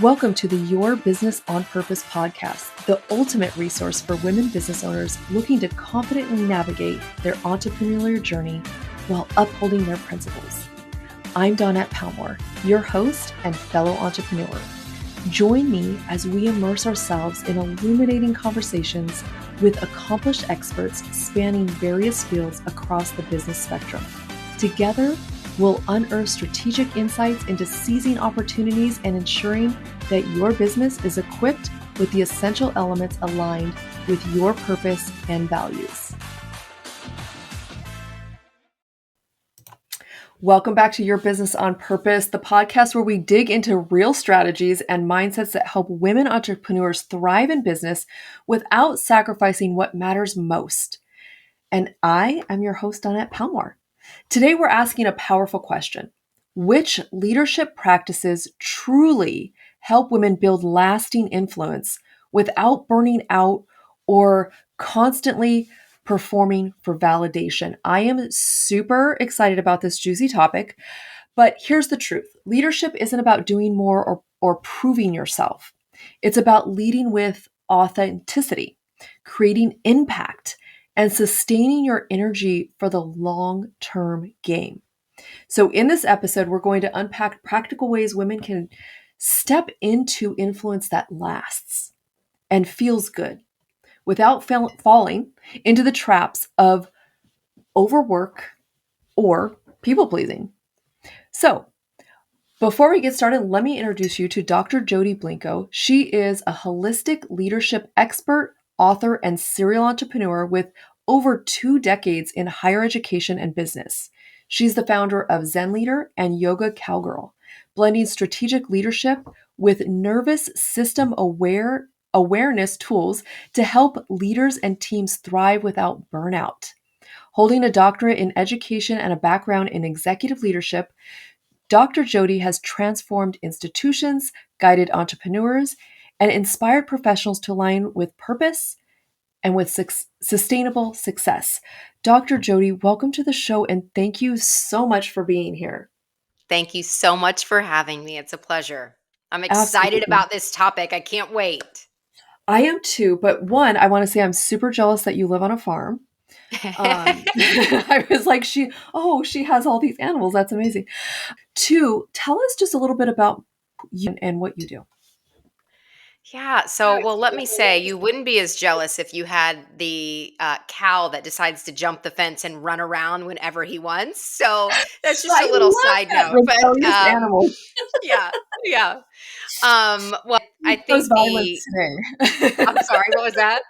Welcome to the Your Business on Purpose podcast, the ultimate resource for women business owners looking to confidently navigate their entrepreneurial journey while upholding their principles. I'm Dawnette Palmore, your host and fellow entrepreneur. Join me as we immerse ourselves in illuminating conversations with accomplished experts spanning various fields across the business spectrum. Together, we'll unearth strategic insights into seizing opportunities and ensuring that your business is equipped with the essential elements aligned with your purpose and values. Welcome back to Your Business on Purpose, the podcast where we dig into real strategies and mindsets that help women entrepreneurs thrive in business without sacrificing what matters most. And I am your host, Dawnette Palmore. Today, we're asking a powerful question. Which leadership practices truly help women build lasting influence without burning out or constantly performing for validation? I am super excited about this juicy topic, but here's the truth. Leadership isn't about doing more or proving yourself. It's about leading with authenticity, creating impact, and sustaining your energy for the long-term game. So in this episode, we're going to unpack practical ways women can step into influence that lasts and feels good without falling into the traps of overwork or people-pleasing. So before we get started, let me introduce you to Dr. Jodi Blinco. She is a holistic leadership expert, author, and serial entrepreneur with over 2 decades in higher education and business. She's the founder of Zen Leader and Yoga Cowgirl, blending strategic leadership with nervous system awareness tools to help leaders and teams thrive without burnout. Holding a doctorate in education and a background in executive leadership, Dr. Jodi has transformed institutions, guided entrepreneurs, and inspired professionals to align with purpose and with sustainable success. Dr. Jodi, welcome to the show, and thank you so much for being here. Thank you so much for having me. It's a pleasure. I'm excited Absolutely. about this topic. I can't wait. I am too, but one, I want to say I'm super jealous that you live on a farm. I was like, she has all these animals. That's amazing. 2, tell us just a little bit about you and what you do. Yeah. Well, let me say, you wouldn't be as jealous if you had the cow that decides to jump the fence and run around whenever he wants. So that's just I a little love side that note. rebellious animal. Yeah, yeah. Well, He I chose think violence today. I'm sorry, what was that?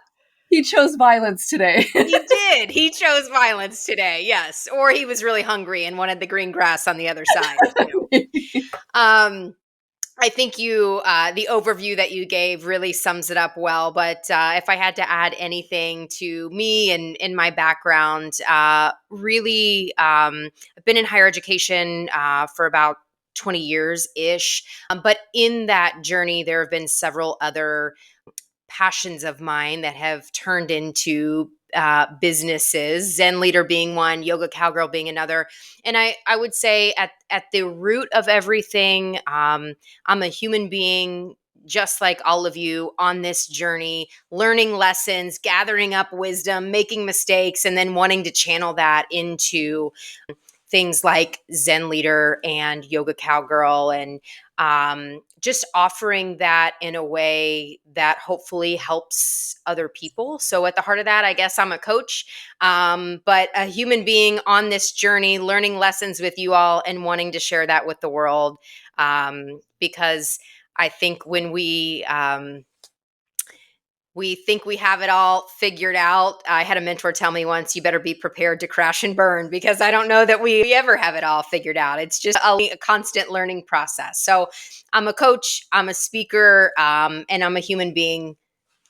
He chose violence today. He did. He chose violence today. Yes. Or he was really hungry and wanted the green grass on the other side. Um, I think the overview that you gave really sums it up well. But if I had to add anything to me and in my background, really, I've been in higher education for about 20 years ish. But in that journey, there have been several other passions of mine that have turned into businesses, Zen Leader being one, Yoga Cowgirl being another. And I would say at the root of everything, I'm a human being just like all of you on this journey, learning lessons, gathering up wisdom, making mistakes, and then wanting to channel that into things like Zen Leader and Yoga Cowgirl, and just offering that in a way that hopefully helps other people. So at the heart of that, I guess I'm a coach, but a human being on this journey, learning lessons with you all and wanting to share that with the world. Because I think when we think we have it all figured out. I had a mentor tell me once, you better be prepared to crash and burn, because I don't know that we ever have it all figured out. It's just a constant learning process. So I'm a coach, I'm a speaker, and I'm a human being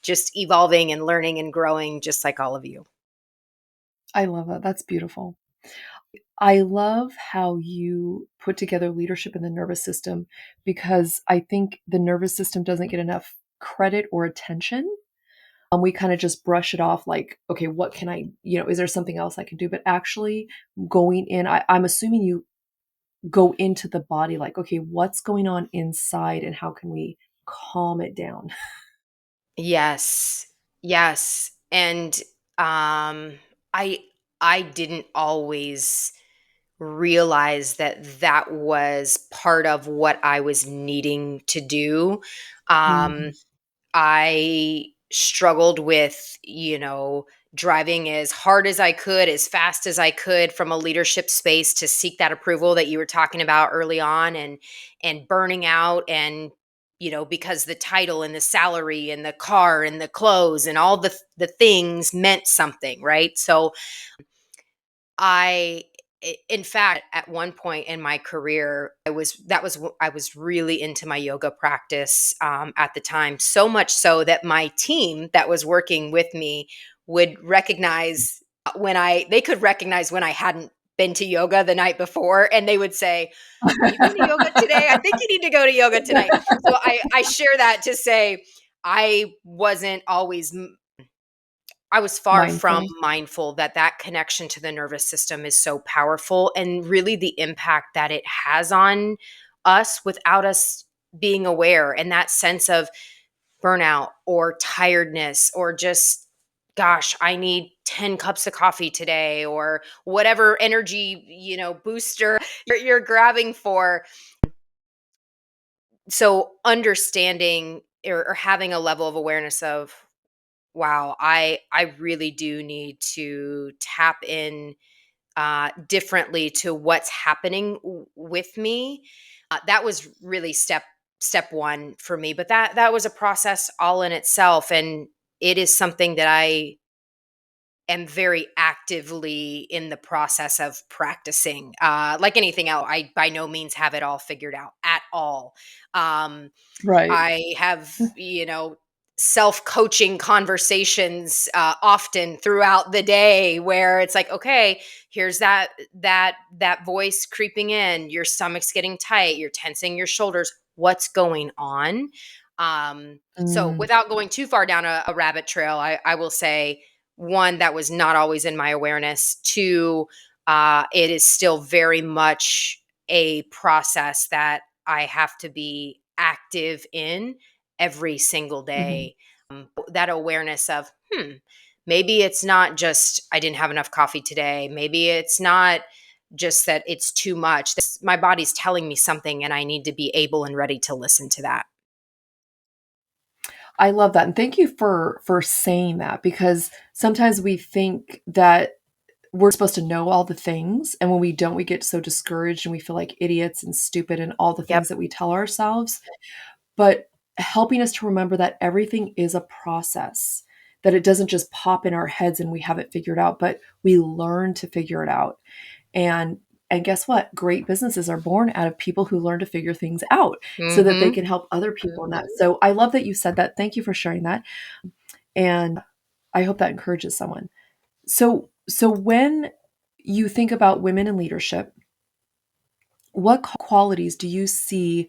just evolving and learning and growing just like all of you. I love that. That's beautiful. I love how you put together leadership in the nervous system, because I think the nervous system doesn't get enough credit or attention. We kind of just brush it off like, okay, what can I, is there something else I can do? But actually going in, I'm assuming you go into the body like, okay, what's going on inside and how can we calm it down. Yes. Yes. And I I didn't always realize that that was part of what I was needing to do. Mhm. Um I struggled with, driving as hard as I could, as fast as I could from a leadership space to seek that approval that you were talking about early on, and burning out, and because the title and the salary and the car and the clothes and all the things meant something, right? So in fact, at one point in my career, I was really into my yoga practice at the time. So much so that my team that was working with me would recognize they could recognize when I hadn't been to yoga the night before, and they would say, "Are you going to yoga today? I think you need to go to yoga tonight." So I share that to say I wasn't always I was far from Mindful. mindful that that connection to the nervous system is so powerful, and really the impact that it has on us without us being aware, and that sense of burnout or tiredness, or just, gosh, I need 10 cups of coffee today, or whatever energy, booster you're grabbing for. So understanding, or having a level of awareness of, wow, I really do need to tap in differently to what's happening with me. That was really step one for me, but that was a process all in itself, and it is something that I am very actively in the process of practicing. Like anything else, I by no means have it all figured out at all. Um, Right. I have, self-coaching conversations often throughout the day, where it's like, okay, here's that voice creeping in, your stomach's getting tight, you're tensing your shoulders. What's going on? So Mm. without going too far down a rabbit trail, I will say, one, that was not always in my awareness. Two, it is still very much a process that I have to be active in every single Mhm. day. That awareness of, maybe it's not just I didn't have enough coffee today. Maybe it's not just that it's too much. My body's telling me something, and I need to be able and ready to listen to that. I love that, and thank you for saying that, because sometimes we think that we're supposed to know all the things, and when we don't, we get so discouraged and we feel like idiots and stupid and all the Yep. things that we tell ourselves. But helping us to remember that everything is a process, that it doesn't just pop in our heads and we have it figured out, but we learn to figure it out. And and guess what? Great businesses are born out of people who learn to figure things out so that they Mm-hmm. can help other people in that. So I love that you said that. Thank you for sharing that. And I hope that encourages someone. So when you think about women in leadership, what qualities do you see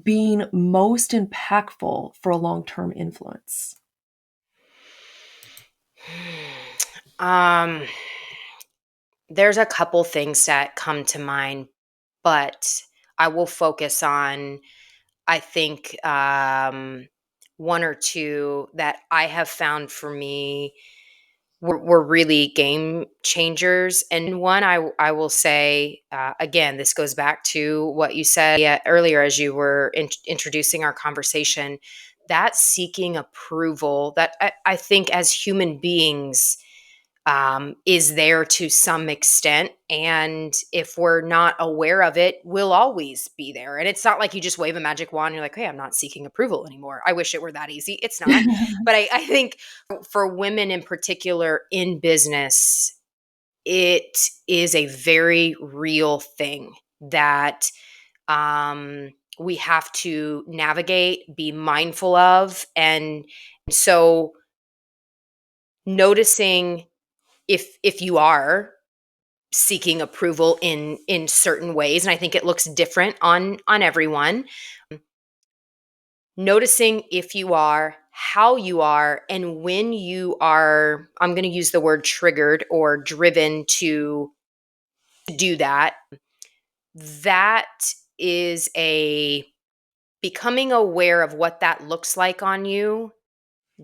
being most impactful for a long-term influence? Um, there's a couple things that come to mind, but I will focus on, I think, one or two that I have found for me were really game changers. And one, I will say, again, this goes back to what you said, yeah, earlier as you were introducing our conversation, that seeking approval that I think as human beings is there to some extent. And if we're not aware of it, will always be there. And it's not like you just wave a magic wand and you're like, hey, I'm not seeking approval anymore. I wish it were that easy. It's not. But I think for women in particular in business, it is a very real thing that we have to navigate, be mindful of. And so noticing if you are seeking approval in certain ways, and I think it looks different on everyone, noticing if you are, how you are, and when you are, I'm going to use the word triggered or driven to do that. That is a becoming aware of what that looks like on you,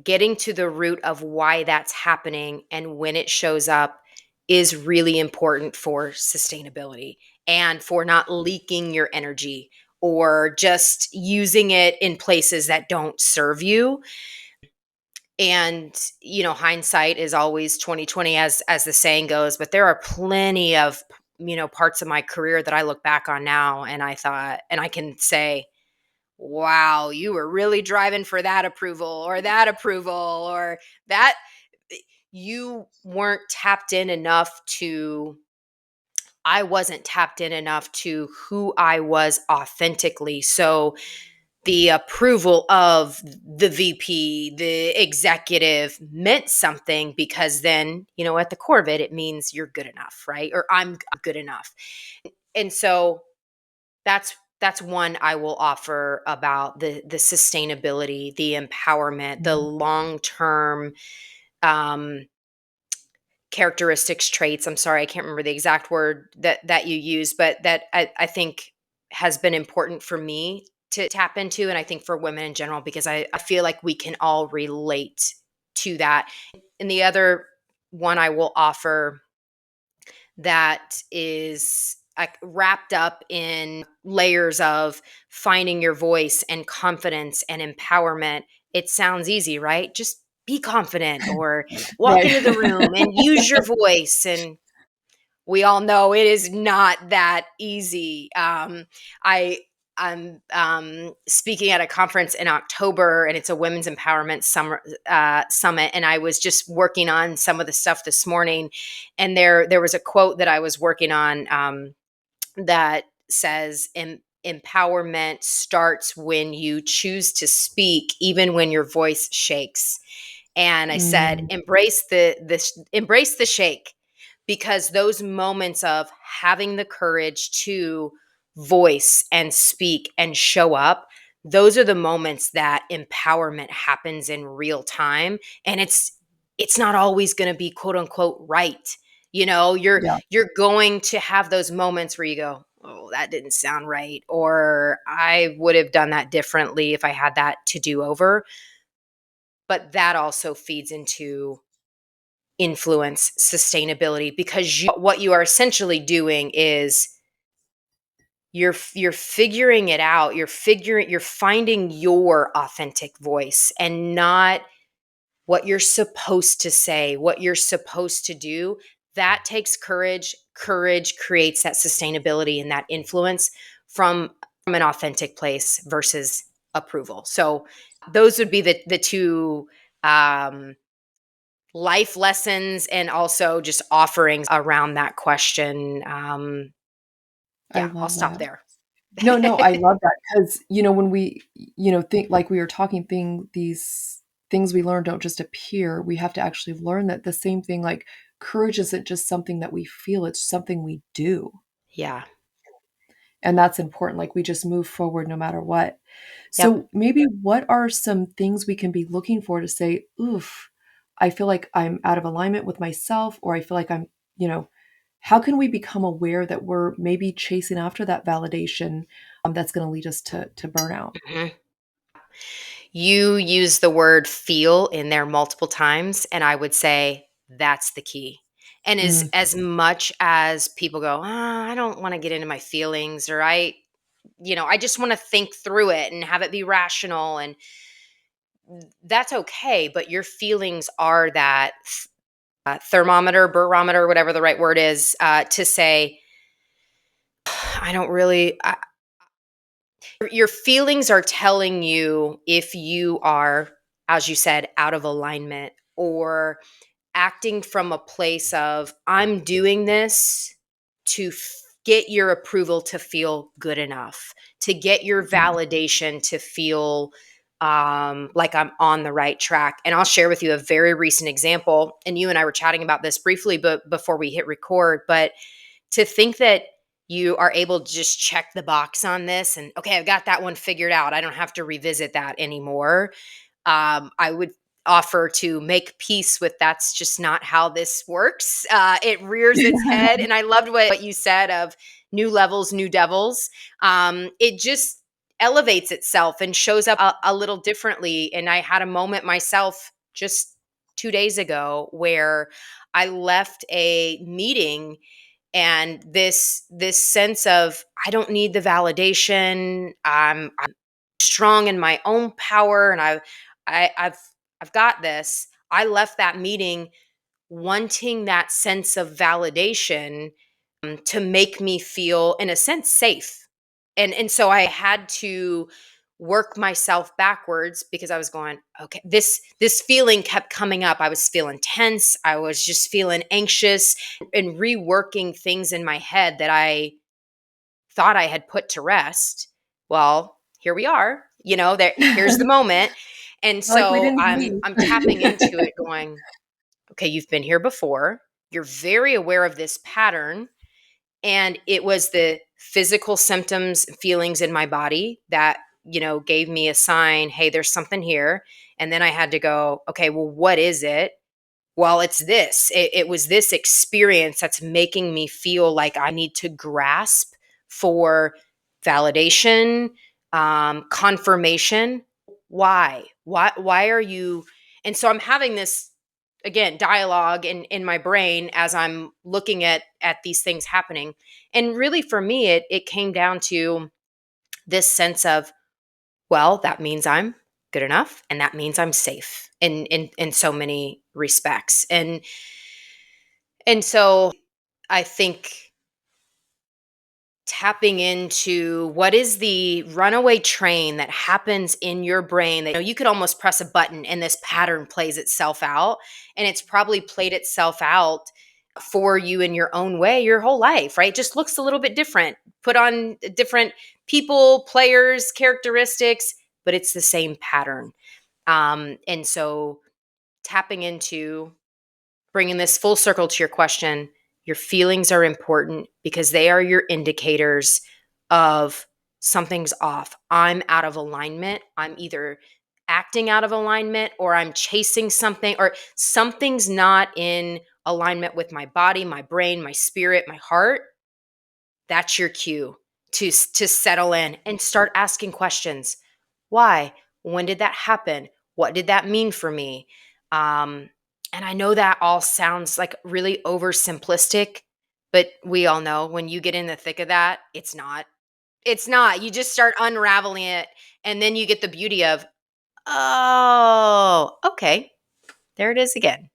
getting to the root of why that's happening and when it shows up is really important for sustainability and for not leaking your energy or just using it in places that don't serve you. And hindsight is always 2020, as the saying goes, but there are plenty of parts of my career that I look back on now and I thought, and I can say, wow, you were really driving for that approval or that approval or that. You weren't tapped in enough to, I wasn't tapped in enough to who I was authentically. So the approval of the VP, the executive meant something because then, at the core of it, it means you're good enough, right? Or I'm good enough. And so that's one I will offer about the sustainability, the empowerment, the Mhm. long-term um, characteristics, traits. I'm sorry, I can't remember the exact word that you use, but that I think has been important for me to tap into, and I think for women in general, because I feel like we can all relate to that. And the other one I will offer that is wrapped up in layers of finding your voice and confidence and empowerment. It sounds easy, right? Just be confident or walk Right. into the room and use your voice. And we all know it is not that easy. I I'm speaking at a conference in October, and it's a women's empowerment summer summit. And I was just working on some of the stuff this morning, and there was a quote that I was working on that says, "Empowerment starts when you choose to speak, even when your voice shakes." And I said, Mm, embrace the shake, because those moments of having the courage to voice and speak and show up, those are the moments that empowerment happens in real time. And it's not always going to be quote unquote right. yeah. You're going to have those moments where you go, oh, that didn't sound right, or I would have done that differently if I had that to do over. But that also feeds into influence sustainability, because what you are essentially doing is you're figuring it out. You're finding your authentic voice and not what you're supposed to say, what you're supposed to do. That takes courage. Courage creates that sustainability and that influence from an authentic place versus approval. So those would be the two um, life lessons and also just offerings around that question. I Yeah, I'll love stop that. there. No, I love that because, when we, think like we were talking these things we learn don't just appear. We have to actually learn that the same thing, like courage isn't just something that we feel, it's something we do. Yeah. And that's important. Like we just move forward no matter what. Yep. So maybe what are some things we can be looking for to say, oof, I feel like I'm out of alignment with myself, or I feel like I'm, how can we become aware that we're maybe chasing after that validation that's going to lead us to burnout? Mhm. You use the word feel in there multiple times, and I would say that's the key. And Mm, as much as people go, I don't want to get into my feelings, or I just want to think through it and have it be rational, and that's okay. But your feelings are that thermometer, barometer, whatever the right word is, to say, I don't really. Your feelings are telling you if you are, as you said, out of alignment, or acting from a place of, I'm doing this to get your approval to feel good enough, to get your yeah. validation to feel like I'm on the right track. And I'll share with you a very recent example. And you and I were chatting about this briefly, but before we hit record, but to think that you are able to just check the box on this and, okay, I've got that one figured out, I don't have to revisit that anymore. I would offer to make peace with, that's just not how this works. It rears its head. And I loved what you said of new levels, new devils. It just, elevates itself and shows up a little differently. And I had a moment myself just 2 days ago where I left a meeting, and this sense of, I don't need the validation. I'm strong in my own power, and I've got this. I left that meeting wanting that sense of validation, to make me feel, in a sense, safe. And so I had to work myself backwards, because I was going, okay, this feeling kept coming up. I was feeling tense. I was just feeling anxious, and reworking things in my head that I thought I had put to rest. Well, here we are. There, here's the moment. And Like we so didn't I'm tapping into it, going, okay, you've been here before. You're very aware of this pattern. And it was the physical symptoms, feelings in my body that, gave me a sign, hey, there's something here. And then I had to go, okay, well, what is it? Well, it's this. It was this experience that's making me feel like I need to grasp for validation, confirmation. Why? Why are you? And so I'm having this, again, dialogue in my brain as I'm looking at these things happening. And really, for me, it came down to this sense of, well, that means I'm good enough, and that means I'm safe in so many respects. And so I think tapping into what is the runaway train that happens in your brain, that you could almost press a button and this pattern plays itself out, and it's probably played itself out for you in your own way your whole life, right? It just looks a little bit different, put on different people, players, characteristics, but it's the same pattern. And so tapping into, bringing this full circle to your question, your feelings are important because they are your indicators of something's off. I'm out of alignment. I'm either acting out of alignment, or I'm chasing something, or something's not in alignment with my body, my brain, my spirit, my heart. That's your cue to settle in and start asking questions. Why? When did that happen? What did that mean for me? And I know that all sounds like really oversimplistic, but we all know when you get in the thick of that, it's not. It's not. You just start unraveling it, and then you get the beauty of, oh, okay, there it is again.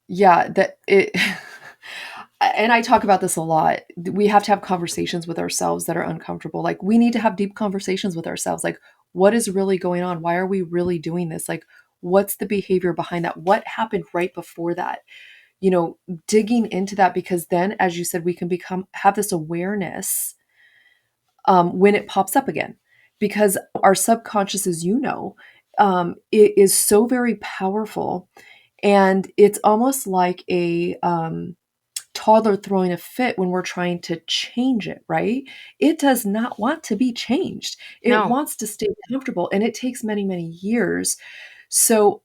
Yeah, that it and I talk about this a lot. We have to have conversations with ourselves that are uncomfortable. Like we need to have deep conversations with ourselves. Like what is really going on? Why are we really doing this? Like what's the behavior behind that? What happened right before that? Digging into that, because then, as you said, we can have this awareness when it pops up again, because our subconscious, as it is so very powerful, and it's almost like a toddler throwing a fit when we're trying to change it, right? It does not want to be changed. It No. wants to stay comfortable, and it takes many, many years. So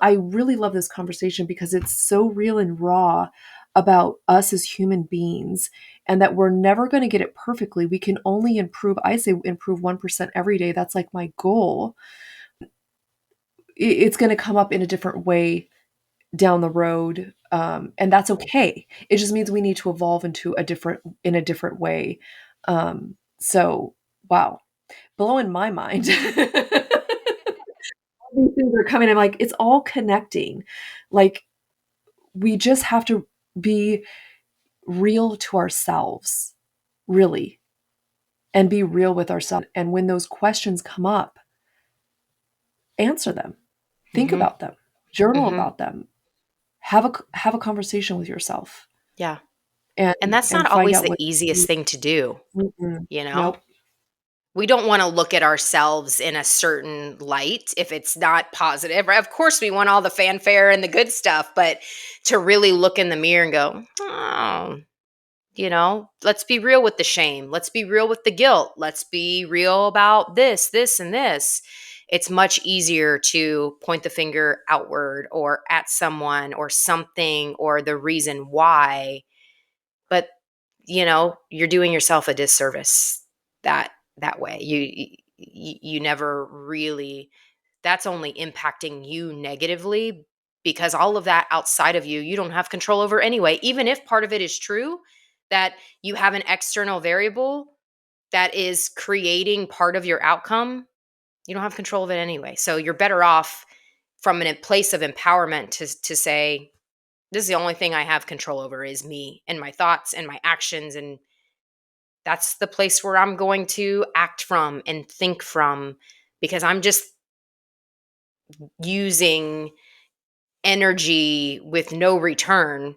I really love this conversation because it's so real and raw about us as human beings, and that we're never going to get it perfectly. We can only improve. I say improve 1% every day. That's like my goal. It's going to come up in a different way down the road, and that's okay. It just means we need to evolve in a different way. So wow, blowing my mind. All these things are coming. I'm like, it's all connecting. Like we just have to be real to ourselves, really, and be real with ourselves. And when those questions come up, answer them. Think Mm-hmm. about them. Journal Mm-hmm. about them. Have a conversation with yourself, Yeah. and And that's not find always out the what. easiest thing to do, Mm-mm. you know? Nope. We don't want to look at ourselves in a certain light if it's not positive, right? Of course, we want all the fanfare and the good stuff, but to really look in the mirror and go, oh, let's be real with the shame. Let's be real with the guilt. Let's be real about this, and this. It's much easier to point the finger outward or at someone or something or the reason why, but you're doing yourself a disservice that way. you never really, that's only impacting you negatively, because all of that outside of you don't have control over anyway. Even if part of it is true, that you have an external variable that is creating part of your outcome, you don't have control of it anyway. So you're better off from a place of empowerment to say, this is the only thing I have control over is me and my thoughts and my actions. And that's the place where I'm going to act from and think from, because I'm just using energy with no return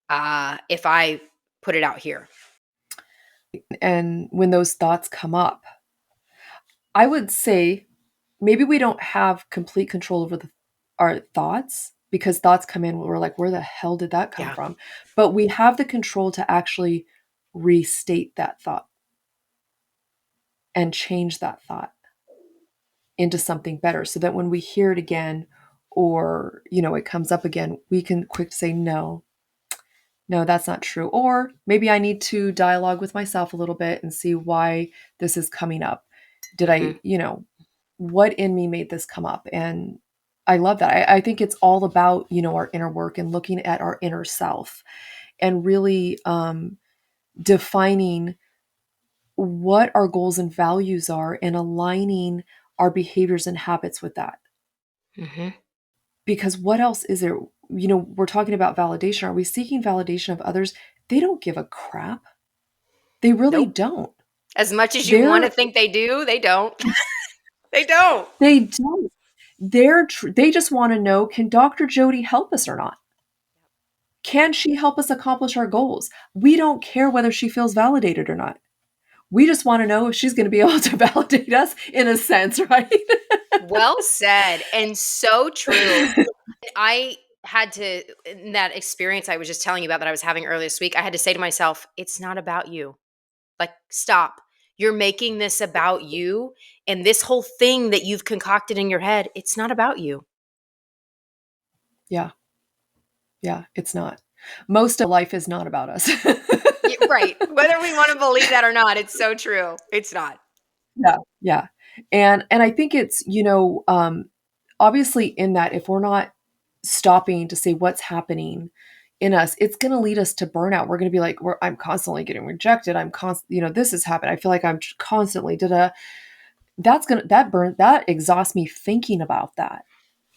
if I put it out here. And when those thoughts come up, I would say maybe we don't have complete control over our thoughts, because thoughts come in, we're like, where the hell did that come Yeah. from? But we have the control to actually restate that thought and change that thought into something better, so that when we hear it again, or it comes up again, we can quick say, no, no, that's not true. Or maybe I need to dialogue with myself a little bit and see why this is coming up. Did Mm-hmm. what in me made this come up? And I love that. I think it's all about, our inner work and looking at our inner self, and really defining what our goals and values are, and aligning our behaviors and habits with that. Mm-hmm. Because what else is there? We're talking about validation. Are we seeking validation of others? They don't give a crap. They really Nope. don't. As much as you want to They're think they do, they don't. They don't. they don't. They just want to know, can Dr. Jodi help us or not? Can she help us accomplish our goals? We don't care whether she feels validated or not. We just want to know if she's going to be able to validate us, in a sense, right? Well said, and so true. I had to, in that experience I was just telling you about that I was having earlier this week, I had to say to myself, it's not about you. Like, stop. You're making this about you. And this whole thing that you've concocted in your head, it's not about you. Yeah. Yeah, it's not. Most of life is not about us. Right. Whether we want to believe that or not, it's so true. It's not. Yeah, yeah. And I think it's, obviously, in that, if we're not stopping to say what's happening in us, it's going to lead us to burnout. We're going to be like, I'm constantly getting rejected. I'm this has happened. I feel like I'm constantly that exhausts me thinking about that.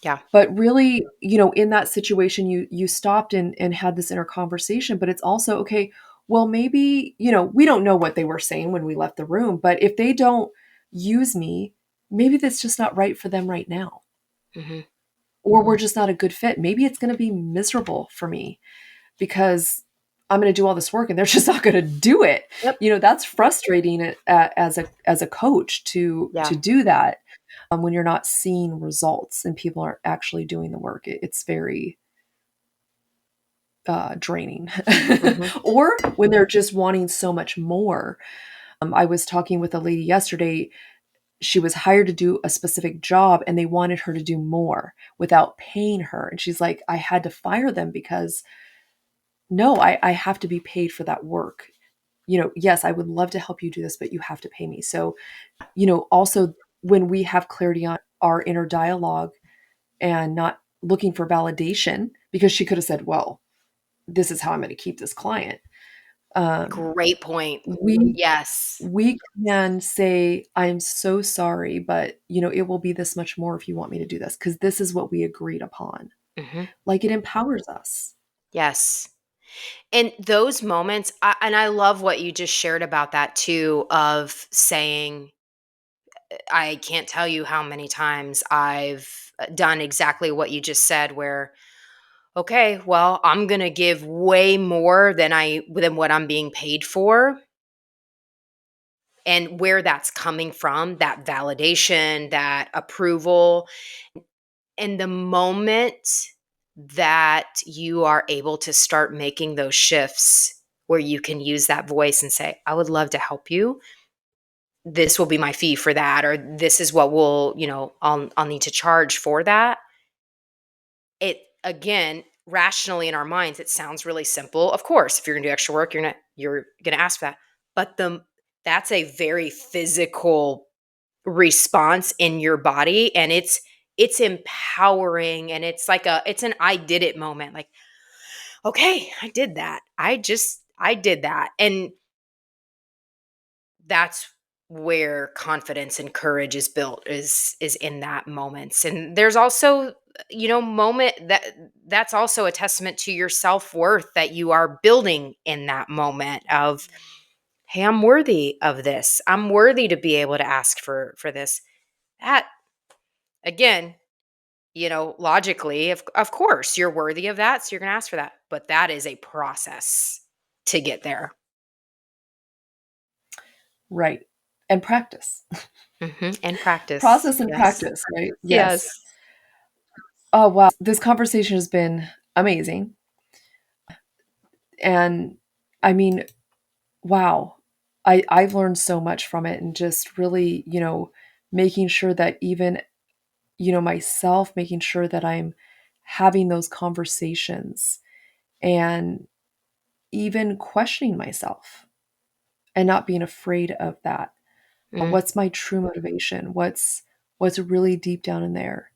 Yeah. But really, in that situation, you stopped and had this inner conversation. But it's also, okay, well, maybe, we don't know what they were saying when we left the room, but if they don't use me, maybe that's just not right for them right now. Mm-hmm. Or we're just not a good fit. Maybe it's going to be miserable for me, because I'm going to do all this work and they're just not going to do it. Yep. That's frustrating, as a coach, to Yeah. do that, when you're not seeing results and people aren't actually doing the work. It's very draining. Mm-hmm. Or when they're just wanting so much more. I was talking with a lady yesterday. She was hired to do a specific job and they wanted her to do more without paying her. And she's like, I had to fire them, because no, I have to be paid for that work. Yes, I would love to help you do this, but you have to pay me. So, also, when we have clarity on our inner dialogue and not looking for validation, because she could have said, well, this is how I'm going to keep this client. Um, Great point. we Yes. we can say, I'm so sorry, but it will be this much more if you want me to do this, because this is what we agreed upon. Mm-hmm. Like, it empowers us. Yes. And those moments, and I love what you just shared about that too, of saying, I can't tell you how many times I've done exactly what you just said, where, okay, well, I'm going to give way more than what I'm being paid for. And where that's coming from, that validation, that approval. And the moment that you are able to start making those shifts where you can use that voice and say, I would love to help you. This will be my fee for that, or this is what I'll need to charge for that. It, again, rationally in our minds, it sounds really simple. Of course, if you're gonna do extra work, you're gonna ask for that. But that's a very physical response in your body, and it's empowering, and it's like it's an I did it moment. Like, okay, I did that. I did that. And that's where confidence and courage is built, is in that moments. And there's also, moment that's also a testament to your self-worth that you are building in that moment of, hey, I'm worthy of this. I'm worthy to be able to ask for this. That, again, logically, of course, you're worthy of that, so you're going to ask for that. But that is a process to get there. Right. And practice. And practice. Process and Yes. practice, right? Yes. Yes. Oh, wow. This conversation has been amazing. And I mean, wow. I've learned so much from it, and just really, making sure that even, myself, making sure that I'm having those conversations and even questioning myself and not being afraid of that. Mm, What's my true motivation? What's really deep down in there?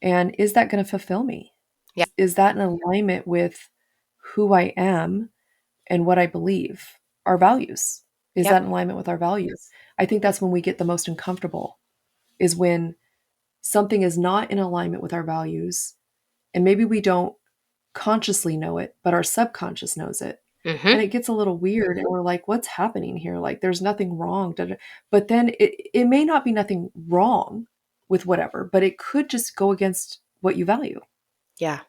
And is that going to fulfill me? yeah. Is that in alignment with who I am and what I believe, our values? Is that Yep. in alignment with our values? I think that's when we get the most uncomfortable, is when something is not in alignment with our values. And maybe we don't consciously know it, but our subconscious knows it. And Hmm. it gets a little weird. And we're like, what's happening here? Like, there's nothing wrong. Da, da. But then it may not be nothing wrong with whatever, but it could just go against what you value Yeah.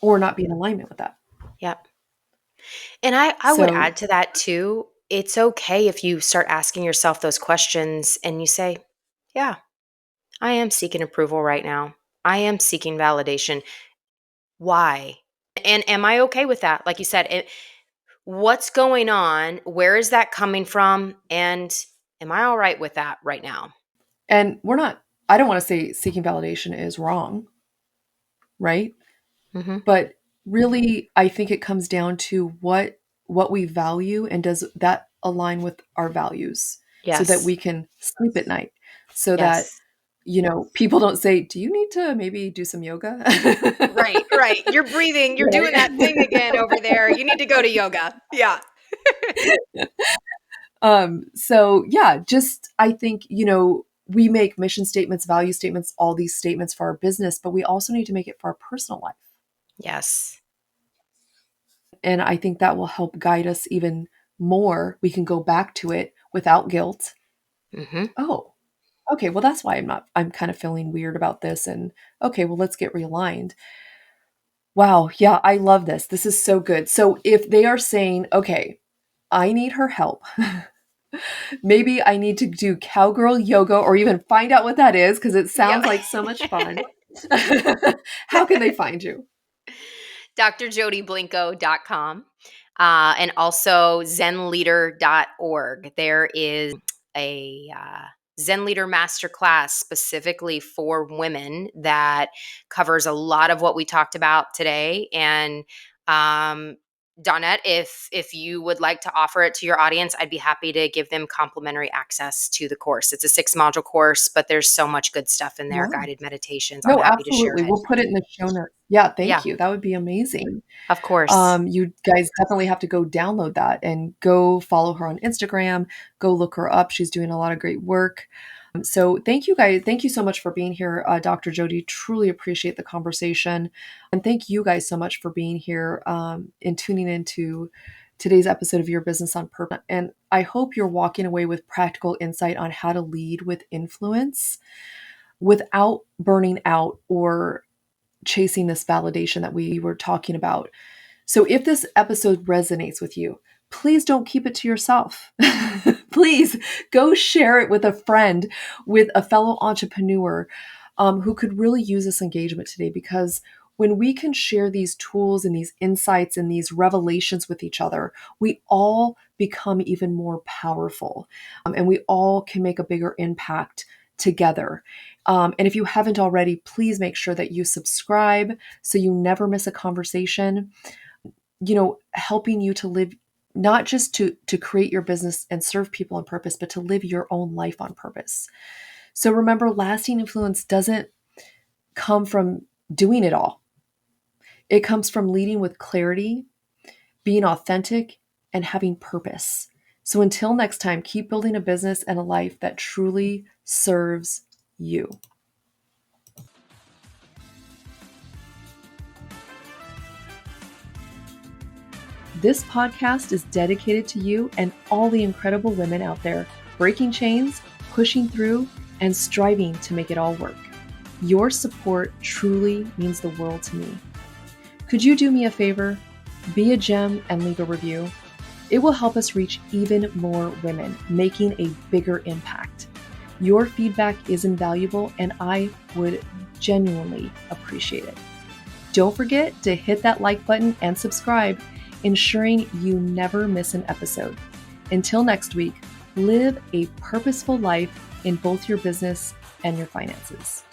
or not be in alignment with that. Yep. And I would So, add to that too. It's okay if you start asking yourself those questions and you say, yeah, I am seeking approval right now. I am seeking validation. Why? And am I okay with that? Like you said, what's going on? Where is that coming from? And am I all right with that right now? and I don't want to say seeking validation is wrong, right? Hmm. But really, I think it comes down to what we value, and does that align with our values, so that Yes. we can sleep at night, so that Yes. people don't say, do you need to maybe do some yoga? Right, right. You're breathing, you're doing that Right. thing again over there. You need to go to yoga. Yeah. So yeah, just I think, we make mission statements, value statements, all these statements for our business, but we also need to make it for our personal life. Yes. And I think that will help guide us even more. We can go back to it without guilt. Hmm. Oh, okay, well, that's why I'm kind of feeling weird about this. And okay, well, let's get realigned. Wow. Yeah, I love this. This is so good. So if they are saying, okay, I need her help, maybe I need to do cowgirl yoga or even find out what that is, because it Yep. sounds like so much fun. How can they find you? drjodiblinco.com, and also zenleader.org. There is a Zen Leader Masterclass specifically for women that covers a lot of what we talked about today. And um, Dawnette, if you would like to offer it to your audience, I'd be happy to give them complimentary access to the course. It's a 6 module course, but there's so much good stuff in there, Yeah. guided meditations. I'm No, happy to share absolutely. it. We'll put it in the show notes. Yeah, Yeah, thank you. That would be amazing. of course. You guys definitely have to go download that and go follow her on Instagram. Go look her up. She's doing a lot of great work. So thank you guys. Thank you so much for being here, Dr. Jodi. Truly appreciate the conversation. And thank you guys so much for being here and tuning into today's episode of Your Business on Purpose. And I hope you're walking away with practical insight on how to lead with influence without burning out or chasing this validation that we were talking about. So if this episode resonates with you, please don't keep it to yourself. Please go share it with a friend, with a fellow entrepreneur who could really use this engagement today. Because when we can share these tools and these insights and these revelations with each other, we all become even more powerful, and we all can make a bigger impact together. And if you haven't already, please make sure that you subscribe so you never miss a conversation, helping you to live, not just to create your business and serve people on purpose, but to live your own life on purpose. So remember, lasting influence doesn't come from doing it all. It comes from leading with clarity, being authentic, and having purpose. So until next time, keep building a business and a life that truly serves you. This podcast is dedicated to you and all the incredible women out there breaking chains, pushing through, and striving to make it all work. Your support truly means the world to me. Could you do me a favor? Be a gem and leave a review. It will help us reach even more women, making a bigger impact. Your feedback is invaluable, and I would genuinely appreciate it. Don't forget to hit that like button and subscribe, ensuring you never miss an episode. Until next week, live a purposeful life in both your business and your finances.